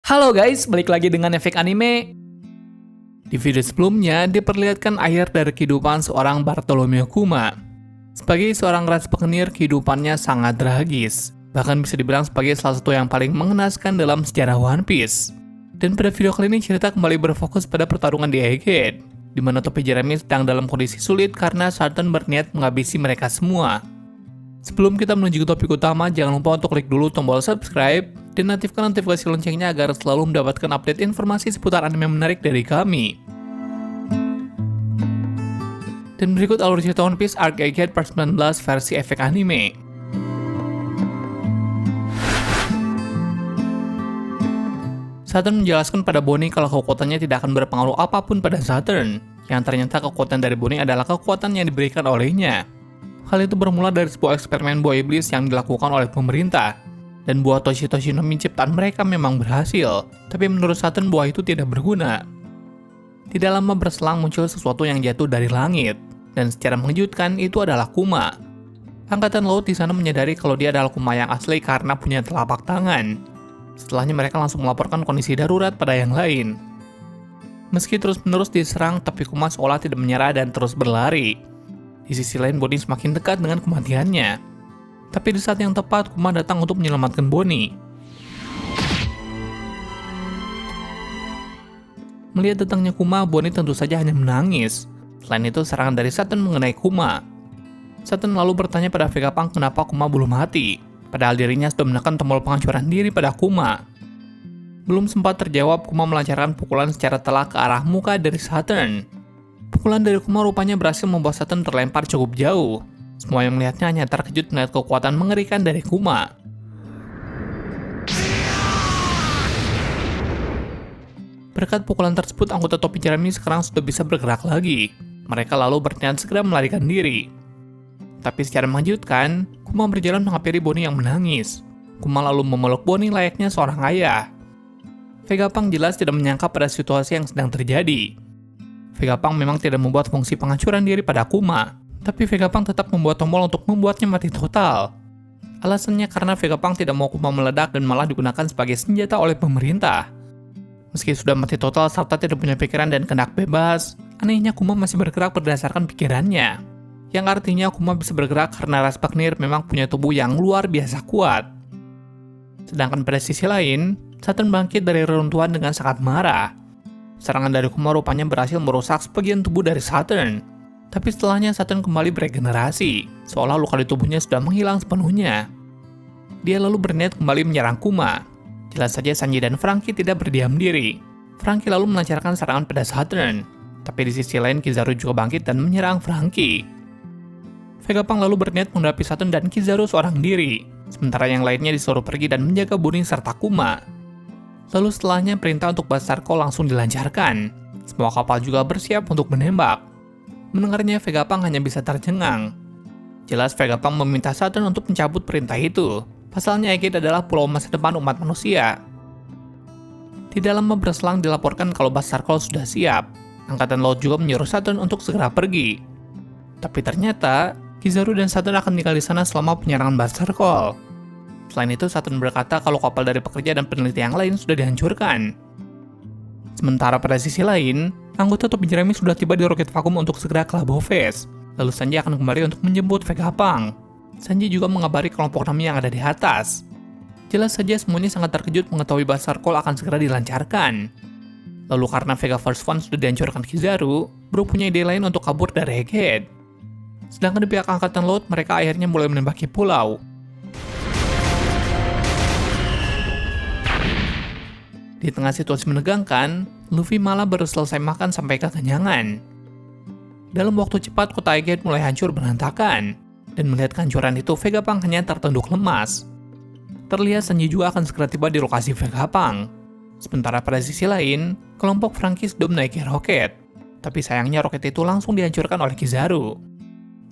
Halo guys, balik lagi dengan efek anime. Di video sebelumnya, diperlihatkan akhir dari kehidupan seorang Bartolomeo Kuma. Sebagai seorang ras pekenir, kehidupannya sangat tragis. Bahkan bisa dibilang sebagai salah satu yang paling mengenaskan dalam sejarah One Piece. Dan pada video kali ini, cerita kembali berfokus pada pertarungan di Egghead, di mana topi Jeremy sedang dalam kondisi sulit karena Sartan berniat menghabisi mereka semua. Sebelum kita menuju ke topik utama, jangan lupa untuk klik dulu tombol subscribe dan aktifkan notifikasi loncengnya agar selalu mendapatkan update informasi seputar anime menarik dari kami. Dan berikut alur cerita One Piece Arc Egghead Part 19 versi efek anime. Saturn menjelaskan pada Bonnie kalau kekuatannya tidak akan berpengaruh apapun pada Saturn, yang ternyata kekuatan dari Bonnie adalah kekuatan yang diberikan olehnya. Hal itu bermula dari sebuah eksperimen buah iblis yang dilakukan oleh pemerintah. Dan buah Toshi no Mi ciptaan mereka memang berhasil, tapi menurut Saturn buah itu tidak berguna. Tidak lama berselang muncul sesuatu yang jatuh dari langit, dan secara mengejutkan itu adalah Kuma. Angkatan laut di sana menyadari kalau dia adalah Kuma yang asli karena punya telapak tangan. Setelahnya mereka langsung melaporkan kondisi darurat pada yang lain. Meski terus-menerus diserang, tapi Kuma seolah tidak menyerah dan terus berlari. Di sisi lain, Bonnie semakin dekat dengan kematiannya. Tapi di saat yang tepat, Kuma datang untuk menyelamatkan Bonnie. Melihat datangnya Kuma, Bonnie tentu saja hanya menangis. Selain itu, serangan dari Saturn mengenai Kuma. Saturn lalu bertanya pada Vegapunk kenapa Kuma belum mati, padahal dirinya sudah menekan tombol penghancuran diri pada Kuma. Belum sempat terjawab, Kuma melancarkan pukulan secara telak ke arah muka dari Saturn. Pukulan dari Kuma rupanya berhasil membuat Saturn terlempar cukup jauh. Semua yang melihatnya hanya terkejut melihat kekuatan mengerikan dari Kuma. Berkat pukulan tersebut, anggota topi Jeremy sekarang sudah bisa bergerak lagi. Mereka lalu berniat segera melarikan diri. Tapi secara mengejutkan, Kuma berjalan menghampiri Bonnie yang menangis. Kuma lalu memeluk Bonnie layaknya seorang ayah. Vegapunk jelas tidak menyangka pada situasi yang sedang terjadi. Vegapunk memang tidak membuat fungsi penghancuran diri pada Kuma, tapi Vegapunk tetap membuat tombol untuk membuatnya mati total. Alasannya karena Vegapunk tidak mau Kuma meledak dan malah digunakan sebagai senjata oleh pemerintah. Meski sudah mati total serta tidak punya pikiran dan kendak bebas, anehnya Kuma masih bergerak berdasarkan pikirannya. Yang artinya Kuma bisa bergerak karena ras Pekenir memang punya tubuh yang luar biasa kuat. Sedangkan pada sisi lain, Saturn bangkit dari reruntuhan dengan sangat marah. Serangan dari Kuma rupanya berhasil merusak sebagian tubuh dari Saturn. Tapi setelahnya Saturn kembali beregenerasi, seolah luka di tubuhnya sudah menghilang sepenuhnya. Dia lalu berniat kembali menyerang Kuma. Jelas saja Sanji dan Franky tidak berdiam diri. Franky lalu melancarkan serangan pada Saturn. Tapi di sisi lain Kizaru juga bangkit dan menyerang Franky. Vegapunk lalu berniat menghadapi Saturn dan Kizaru seorang diri. Sementara yang lainnya disuruh pergi dan menjaga Bonnie serta Kuma. Lalu setelahnya perintah untuk Basarko langsung dilancarkan. Semua kapal juga bersiap untuk menembak. Mendengarnya Vegapunk hanya bisa tercengang. Jelas Vegapunk meminta Saturn untuk mencabut perintah itu. Pasalnya Egghead adalah pulau masa depan umat manusia. Tidak lama berselang dilaporkan kalau Basarko sudah siap. Angkatan laut juga menyuruh Saturn untuk segera pergi. Tapi ternyata Kizaru dan Saturn akan tinggal di sana selama penyerangan Basarko. Selain itu, Saturn berkata kalau kapal dari pekerja dan peneliti yang lain sudah dihancurkan. Sementara pada sisi lain, anggota topi Jeremy sudah tiba di roket vakum untuk segera ke Labo Phase. Lalu Sanji akan kembali untuk menjemput Vegapunk. Sanji juga mengabari kelompok Nami yang ada di atas. Jelas saja semuanya sangat terkejut mengetahui Basarko akan segera dilancarkan. Lalu karena Vega First One sudah dihancurkan Kizaru, Bro punya ide lain untuk kabur dari Egghead. Sedangkan di pihak angkatan laut, mereka akhirnya mulai menembaki pulau. Di tengah situasi menegangkan, Luffy malah baru selesai makan sampai kekenyangan. Dalam waktu cepat, kota Egghead mulai hancur berantakan. Dan melihat kehancuran itu, Vegapunk hanya tertunduk lemas. Terlihat Sanji juga akan segera tiba di lokasi Vegapunk. Sementara pada sisi lain, kelompok Franky sudah menaiki roket. Tapi sayangnya roket itu langsung dihancurkan oleh Kizaru.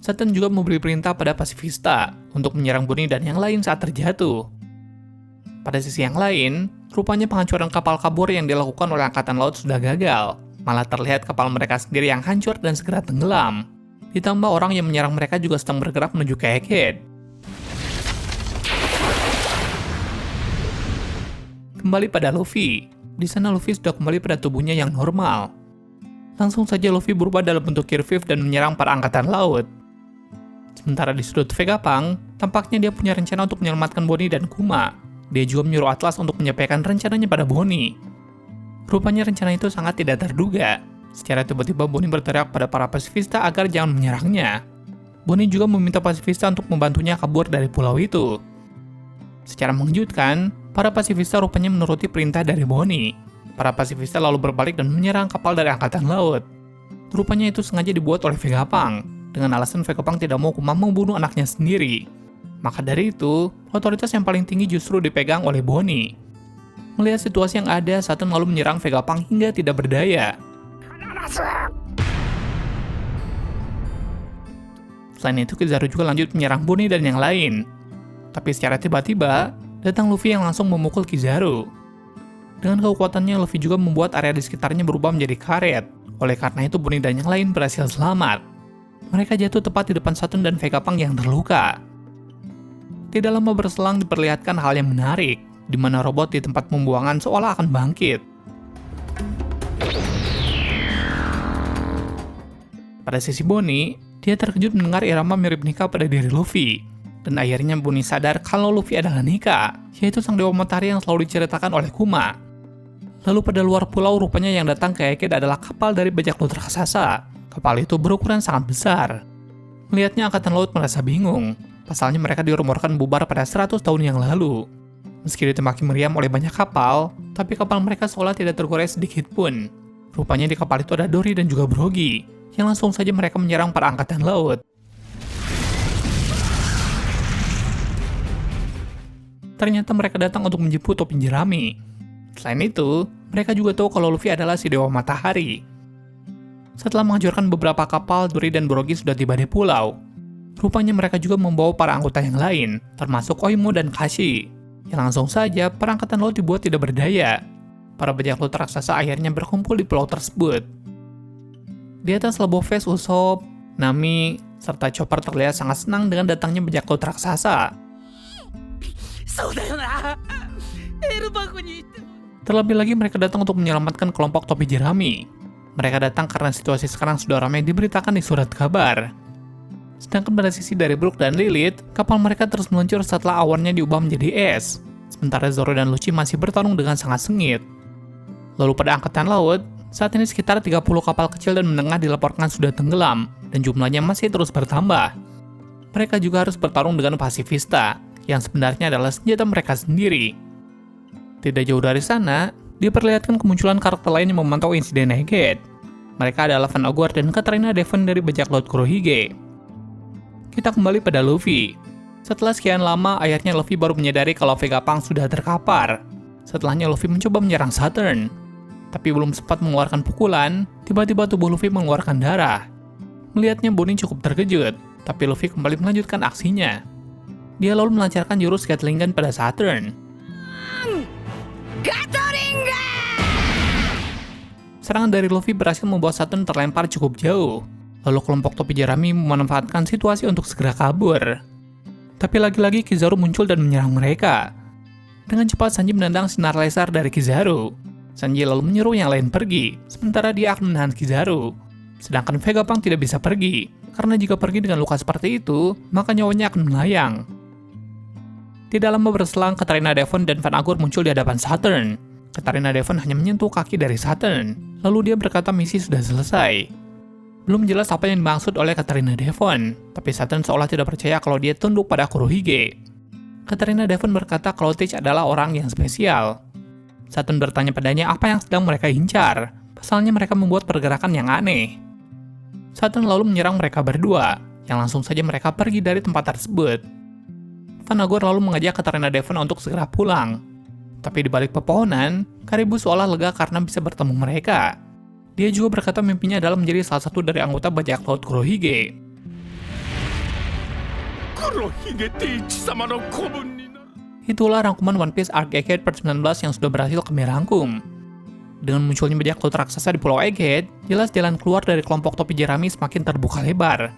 Saturn juga memberi perintah pada Pacifista untuk menyerang Bonnie dan yang lain saat terjatuh. Pada sisi yang lain, rupanya penghancuran kapal kabur yang dilakukan oleh Angkatan Laut sudah gagal. Malah terlihat kapal mereka sendiri yang hancur dan segera tenggelam. Ditambah orang yang menyerang mereka juga sedang bergerak menuju ke Egghead. Kembali pada Luffy. Di sana Luffy sudah kembali pada tubuhnya yang normal. Langsung saja Luffy berubah dalam bentuk Gear 5 dan menyerang para angkatan laut. Sementara di sudut Vegapunk, tampaknya dia punya rencana untuk menyelamatkan Bonnie dan Kuma. Dia juga menyuruh Atlas untuk menyampaikan rencananya pada Bonnie. Rupanya rencana itu sangat tidak terduga. Secara tiba-tiba Bonnie berteriak pada para pasifista agar jangan menyerangnya. Bonnie juga meminta pasifista untuk membantunya kabur dari pulau itu. Secara mengejutkan, para pasifista rupanya menuruti perintah dari Bonnie. Para pasifista lalu berbalik dan menyerang kapal dari angkatan laut. Rupanya itu sengaja dibuat oleh Vegapunk, dengan alasan Vegapunk tidak mau Kuma membunuh anaknya sendiri. Maka dari itu, otoritas yang paling tinggi justru dipegang oleh Bonnie. Melihat situasi yang ada, Saturn lalu menyerang Vegapunk hingga tidak berdaya. Selain itu, Kizaru juga lanjut menyerang Bonnie dan yang lain. Tapi secara tiba-tiba, datang Luffy yang langsung memukul Kizaru. Dengan kekuatannya, Luffy juga membuat area di sekitarnya berubah menjadi karet. Oleh karena itu, Bonnie dan yang lain berhasil selamat. Mereka jatuh tepat di depan Saturn dan Vegapunk yang terluka. Tidak lama berselang diperlihatkan hal yang menarik, di mana robot di tempat pembuangan seolah akan bangkit. Pada sisi Bonnie, dia terkejut mendengar irama mirip Nika pada diri Luffy. Dan akhirnya Bonnie sadar kalau Luffy adalah Nika, yaitu sang dewa matahari yang selalu diceritakan oleh Kuma. Lalu pada luar pulau rupanya yang datang ke Egghead adalah kapal dari bajak laut raksasa. Kapal itu berukuran sangat besar. Melihatnya angkatan laut merasa bingung. Pasalnya mereka dirumorkan bubar pada 100 tahun yang lalu. Meski ditembaki meriam oleh banyak kapal, tapi kapal mereka seolah tidak tergores sedikit pun. Rupanya di kapal itu ada Dory dan juga Brogy, yang langsung saja mereka menyerang para angkatan laut. Ternyata mereka datang untuk menjemput topi jerami. Selain itu, mereka juga tahu kalau Luffy adalah si dewa matahari. Setelah menghancurkan beberapa kapal, Dory dan Brogy sudah tiba di pulau. Rupanya mereka juga membawa para anggota yang lain, termasuk Oimo dan Kashi. Yang langsung saja, para angkatan laut dibuat tidak berdaya. Para bajak laut raksasa akhirnya berkumpul di pulau tersebut. Di atas Leboves, Usopp, Nami, serta Chopper terlihat sangat senang dengan datangnya bajak laut raksasa. Terlebih lagi mereka datang untuk menyelamatkan kelompok topi jerami. Mereka datang karena situasi sekarang sudah ramai diberitakan di surat kabar. Sedangkan pada sisi dari Brook dan Lilith, kapal mereka terus meluncur setelah awannya diubah menjadi es. Sementara Zoro dan Lucci masih bertarung dengan sangat sengit. Lalu pada angkatan laut, saat ini sekitar 30 kapal kecil dan menengah dilaporkan sudah tenggelam, dan jumlahnya masih terus bertambah. Mereka juga harus bertarung dengan pasifista, yang sebenarnya adalah senjata mereka sendiri. Tidak jauh dari sana, diperlihatkan kemunculan karakter lain yang memantau insiden Egghead. Mereka adalah Van Ogor dan Katarina Devon dari bajak laut Kurohige. Kita kembali pada Luffy. Setelah sekian lama, akhirnya Luffy baru menyadari kalau Vegapunk sudah terkapar. Setelahnya Luffy mencoba menyerang Saturn. Tapi belum sempat mengeluarkan pukulan, tiba-tiba tubuh Luffy mengeluarkan darah. Melihatnya Bonnie cukup terkejut, tapi Luffy kembali melanjutkan aksinya. Dia lalu melancarkan jurus Gatlingan pada Saturn. Serangan dari Luffy berhasil membuat Saturn terlempar cukup jauh. Lalu kelompok topi jerami memanfaatkan situasi untuk segera kabur. Tapi lagi-lagi Kizaru muncul dan menyerang mereka. Dengan cepat Sanji menendang sinar laser dari Kizaru. Sanji lalu menyuruh yang lain pergi, sementara dia akan menahan Kizaru. Sedangkan Vegapunk tidak bisa pergi, karena jika pergi dengan luka seperti itu, maka nyawanya akan melayang. Tidak lama berselang, Katarina Devon dan Van Agor muncul di hadapan Saturn. Katarina Devon hanya menyentuh kaki dari Saturn, lalu dia berkata misi sudah selesai. Belum jelas apa yang dimaksud oleh Katarina Devon, tapi Saturn seolah tidak percaya kalau dia tunduk pada Kurohige. Katarina Devon berkata kalau Teach adalah orang yang spesial. Saturn bertanya padanya apa yang sedang mereka incar, pasalnya mereka membuat pergerakan yang aneh. Saturn lalu menyerang mereka berdua, yang langsung saja mereka pergi dari tempat tersebut. Van Agor lalu mengajak Katarina Devon untuk segera pulang. Tapi di balik pepohonan, Karibu seolah lega karena bisa bertemu mereka. Dia juga berkata mimpinya adalah menjadi salah satu dari anggota bajak laut Kurohige. Itulah rangkuman One Piece Arc Egghead Part 19 yang sudah berhasil kami rangkum. Dengan munculnya bajak laut raksasa di Pulau Egghead, jelas jalan keluar dari kelompok topi jerami semakin terbuka lebar.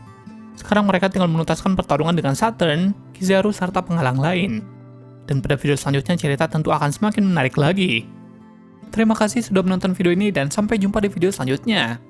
Sekarang mereka tinggal menuntaskan pertarungan dengan Saturn, Kizaru, serta penghalang lain. Dan pada video selanjutnya cerita tentu akan semakin menarik lagi. Terima kasih sudah menonton video ini dan sampai jumpa di video selanjutnya.